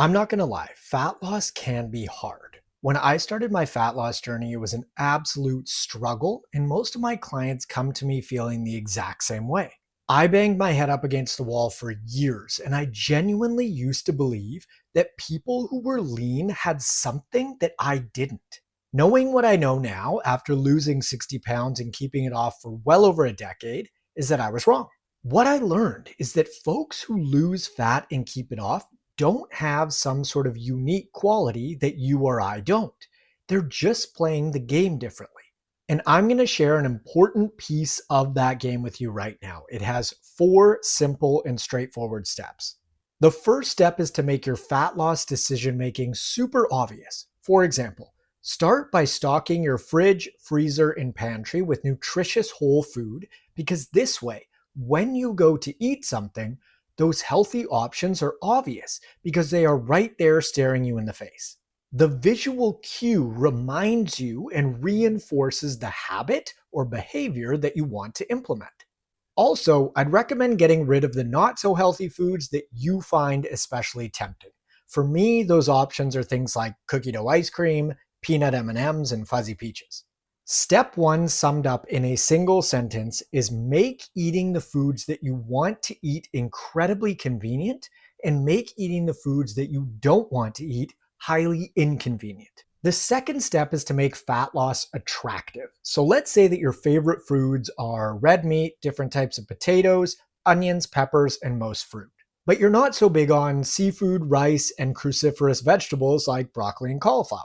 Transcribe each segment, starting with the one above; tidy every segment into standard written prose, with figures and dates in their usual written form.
I'm not gonna lie, fat loss can be hard. When I started my fat loss journey, it was an absolute struggle, and most of my clients come to me feeling the exact same way. I banged my head up against the wall for years, and I genuinely used to believe that people who were lean had something that I didn't. Knowing what I know now after losing 60 pounds and keeping it off for well over a decade is that I was wrong. What I learned is that folks who lose fat and keep it off don't have some sort of unique quality that you or I don't. They're just playing the game differently. And I'm going to share an important piece of that game with you right now. It has 4 simple and straightforward steps. The first step is to make your fat loss decision making super obvious. For example, start by stocking your fridge, freezer, and pantry with nutritious whole food because this way, when you go to eat something, those healthy options are obvious because they are right there staring you in the face. The visual cue reminds you and reinforces the habit or behavior that you want to implement. Also, I'd recommend getting rid of the not so healthy foods that you find especially tempting. For me, those options are things like cookie dough ice cream, peanut M&Ms, and fuzzy peaches. Step 1 summed up in a single sentence is make eating the foods that you want to eat incredibly convenient and make eating the foods that you don't want to eat highly inconvenient. The second step is to make fat loss attractive. So let's say that your favorite foods are red meat, different types of potatoes, onions, peppers, and most fruit. But you're not so big on seafood, rice, and cruciferous vegetables like broccoli and cauliflower.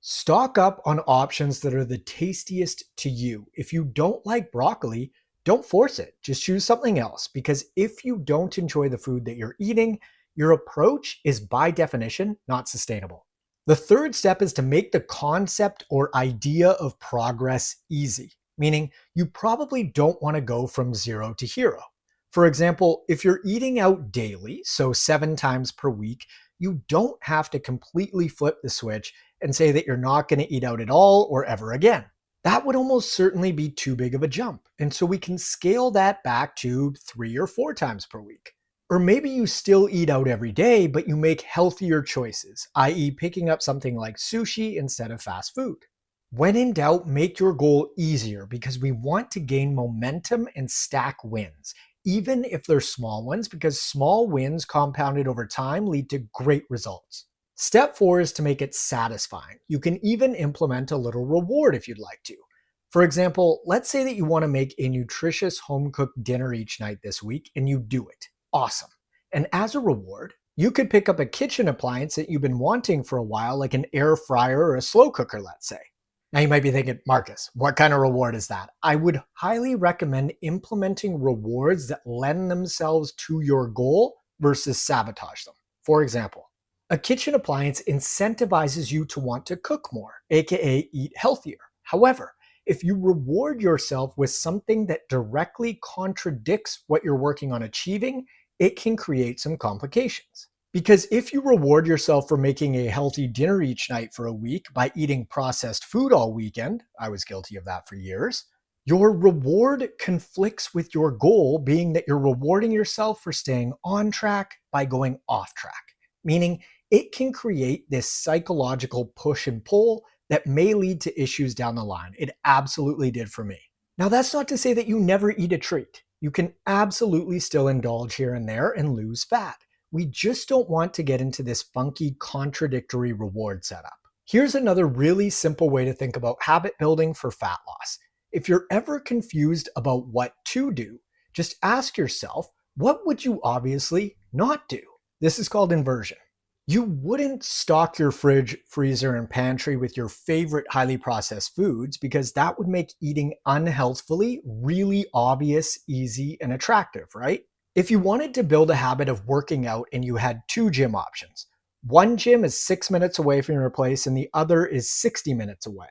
Stock up on options that are the tastiest to you. If you don't like broccoli, don't force it. Just choose something else because if you don't enjoy the food that you're eating, your approach is by definition not sustainable. The third step is to make the concept or idea of progress easy, meaning you probably don't want to go from zero to hero. For example, if you're eating out daily, so 7 times per week, you don't have to completely flip the switch and say that you're not going to eat out at all or ever again. That would almost certainly be too big of a jump. And so we can scale that back to 3 or 4 times per week. Or maybe you still eat out every day, but you make healthier choices, i.e., picking up something like sushi instead of fast food. When in doubt, make your goal easier because we want to gain momentum and stack wins, even if they're small ones, because small wins compounded over time lead to great results. Step 4 is to make it satisfying. You can even implement a little reward if you'd like to. For example, let's say that you want to make a nutritious home-cooked dinner each night this week and you do it. Awesome. And as a reward, you could pick up a kitchen appliance that you've been wanting for a while, like an air fryer or a slow cooker, let's say. Now you might be thinking, Marcus, what kind of reward is that? I would highly recommend implementing rewards that lend themselves to your goal versus sabotage them. For example, a kitchen appliance incentivizes you to want to cook more, aka eat healthier. However, if you reward yourself with something that directly contradicts what you're working on achieving, it can create some complications. Because if you reward yourself for making a healthy dinner each night for a week by eating processed food all weekend, I was guilty of that for years, your reward conflicts with your goal being that you're rewarding yourself for staying on track by going off track, meaning it can create this psychological push and pull that may lead to issues down the line. It absolutely did for me. Now, that's not to say that you never eat a treat. You can absolutely still indulge here and there and lose fat. We just don't want to get into this funky, contradictory reward setup. Here's another really simple way to think about habit building for fat loss. If you're ever confused about what to do, just ask yourself, what would you obviously not do? This is called inversion. You wouldn't stock your fridge, freezer, and pantry with your favorite highly processed foods because that would make eating unhealthfully really obvious, easy, and attractive, right? If you wanted to build a habit of working out and you had 2 gym options, one gym is 6 minutes away from your place and the other is 60 minutes away.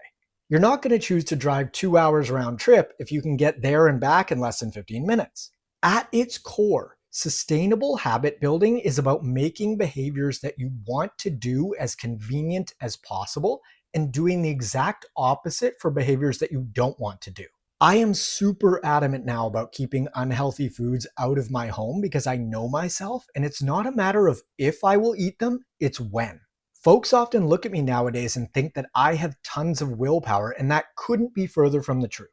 You're not going to choose to drive 2 hours round trip if you can get there and back in less than 15 minutes. At its core, sustainable habit building is about making behaviors that you want to do as convenient as possible and doing the exact opposite for behaviors that you don't want to do. I am super adamant now about keeping unhealthy foods out of my home because I know myself, and it's not a matter of if I will eat them, it's when. Folks often look at me nowadays and think that I have tons of willpower, and that couldn't be further from the truth.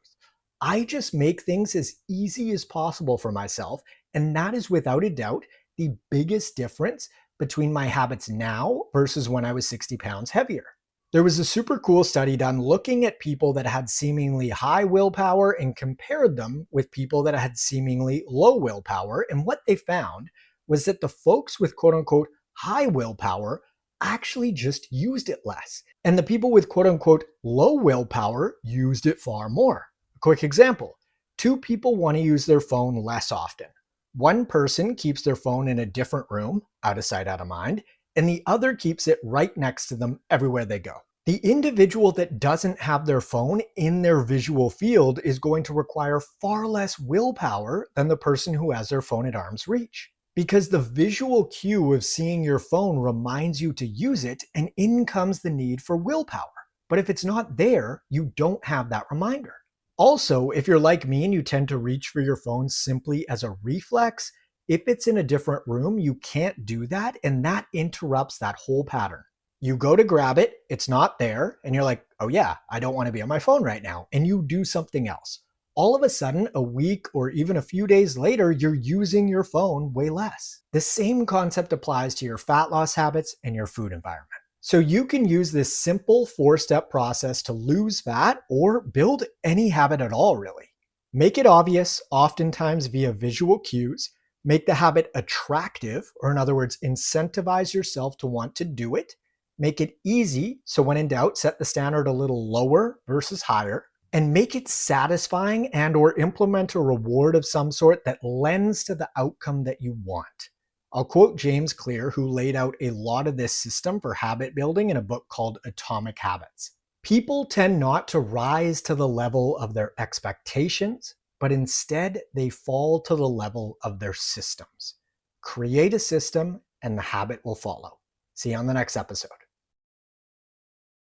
I just make things as easy as possible for myself, and that is without a doubt the biggest difference between my habits now versus when I was 60 pounds heavier. There was a super cool study done looking at people that had seemingly high willpower and compared them with people that had seemingly low willpower. And what they found was that the folks with quote unquote high willpower actually just used it less. And the people with quote unquote low willpower used it far more. A quick example: two people want to use their phone less often. One person keeps their phone in a different room, out of sight, out of mind, and the other keeps it right next to them everywhere they go. The individual that doesn't have their phone in their visual field is going to require far less willpower than the person who has their phone at arm's reach. Because the visual cue of seeing your phone reminds you to use it, and in comes the need for willpower. But if it's not there, you don't have that reminder. Also, if you're like me and you tend to reach for your phone simply as a reflex, if it's in a different room, you can't do that, and that interrupts that whole pattern. You go to grab it, it's not there, and you're like, oh yeah, I don't want to be on my phone right now, and you do something else. All of a sudden, a week or even a few days later, you're using your phone way less. The same concept applies to your fat loss habits and your food environment. So you can use this simple 4-step process to lose fat or build any habit at all, really. Make it obvious, oftentimes via visual cues. Make the habit attractive, or in other words, incentivize yourself to want to do it. Make it easy, so when in doubt, set the standard a little lower versus higher. And make it satisfying and or implement a reward of some sort that lends to the outcome that you want. I'll quote James Clear, who laid out a lot of this system for habit building in a book called Atomic Habits. People tend not to rise to the level of their expectations, but instead they fall to the level of their systems. Create a system and the habit will follow. See you on the next episode.